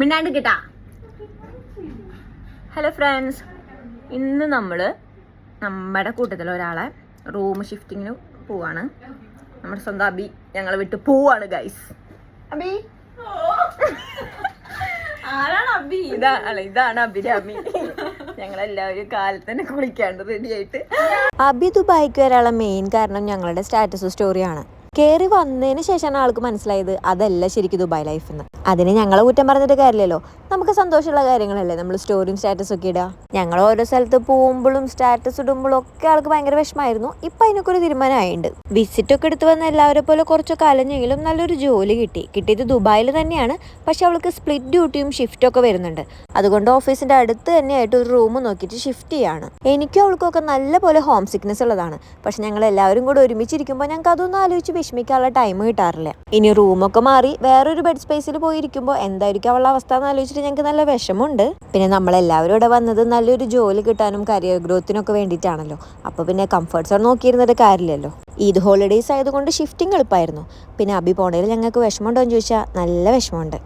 മിണ്ടാണ്ട് കിട്ടാ. Hello friends, ഇന്ന് നമ്മുടെ കൂട്ടത്തിൽ ഒരാളെ റൂം ഷിഫ്റ്റിങ്ങിന് പോവാണ്. നമ്മുടെ സ്വന്തം അബി ഞങ്ങളെ വിട്ട് പോവാണ് ഗൈസ്. അബി ഇതാണ് അബിന്റെ അബി. ഞങ്ങളെല്ലാവരും കാലത്ത് തന്നെ കുളിക്കാണ്ട് റെഡി ആയിട്ട്. അബി ദുബായിക്ക് വരാനുള്ള മെയിൻ കാരണം ഞങ്ങളുടെ സ്റ്റാറ്റസ് സ്റ്റോറിയാണ്. കയറി വന്നതിന് ശേഷമാണ് ആൾക്ക് മനസ്സിലായത് അതല്ല ശരിക്കും ദുബായ് ലൈഫ് എന്ന്. അതിന് ഞങ്ങളെ കുറ്റം പറഞ്ഞിട്ട് കാര്യമില്ലല്ലോ, നമുക്ക് സന്തോഷമുള്ള കാര്യങ്ങളല്ലേ നമ്മൾ സ്റ്റോറിയും സ്റ്റാറ്റസും ഒക്കെ ഇടുക. ഞങ്ങൾ ഓരോ സ്ഥലത്ത് പോകുമ്പോഴും സ്റ്റാറ്റസ് ഇടുമ്പോഴും ഒക്കെ ആൾക്ക് ഭയങ്കര വിഷമമായിരുന്നു. ഇപ്പം അതിനൊക്കെ ഒരു തീരുമാനമായിട്ടുണ്ട്. വിസിറ്റൊക്കെ എടുത്ത് വന്ന എല്ലാവരെ പോലെ കുറച്ചൊക്കെ അലഞ്ഞെങ്കിലും നല്ലൊരു ജോലി കിട്ടിയത് ദുബായിൽ തന്നെയാണ്. പക്ഷെ അവൾക്ക് സ്പ്ലിറ്റ് ഡ്യൂട്ടിയും ഷിഫ്റ്റൊക്കെ വരുന്നുണ്ട്. അതുകൊണ്ട് ഓഫീസിൻ്റെ അടുത്ത് തന്നെയായിട്ട് ഒരു റൂം നോക്കിയിട്ട് ഷിഫ്റ്റ് ചെയ്യാണ്. എനിക്കും അവൾക്കൊക്കെ നല്ല പോലെ ഹോം സിക്നെസ് ഉള്ളതാണ്. പക്ഷെ ഞങ്ങൾ എല്ലാവരും കൂടെ ഒരുമിച്ചിരിക്കുമ്പോൾ ഞങ്ങൾക്ക് അതൊന്നും ആലോചിച്ച് വിഷമിക്കാനുള്ള ടൈം കിട്ടാറില്ല. ഇനി റൂമൊക്കെ മാറി വേറൊരു ബെഡ് സ്പേസിൽ പോയിരിക്കുമ്പോൾ എന്തായിരിക്കും അവളുടെ അവസ്ഥ എന്ന് ആലോചിച്ചിട്ട് ഞങ്ങൾക്ക് നല്ല വിഷമമുണ്ട്. പിന്നെ നമ്മളെല്ലാവരും ഇവിടെ വന്നത് നല്ലൊരു ജോലി കിട്ടാനും കരിയർ ഗ്രോത്തിനൊക്കെ വേണ്ടിയിട്ടാണല്ലോ. അപ്പോൾ പിന്നെ കംഫർട്ട് സോൺ നോക്കിയിരുന്നിട്ട് കാര്യമില്ലല്ലോ. ഈദ് ഹോളിഡേയ്സ് ആയതുകൊണ്ട് ഷിഫ്റ്റിംഗ് എളുപ്പമായിരുന്നു. പിന്നെ അബി പോണേൽ ഞങ്ങൾക്ക് വിഷമമുണ്ടോ എന്ന് ചോദിച്ചാൽ നല്ല വിഷമമുണ്ട്.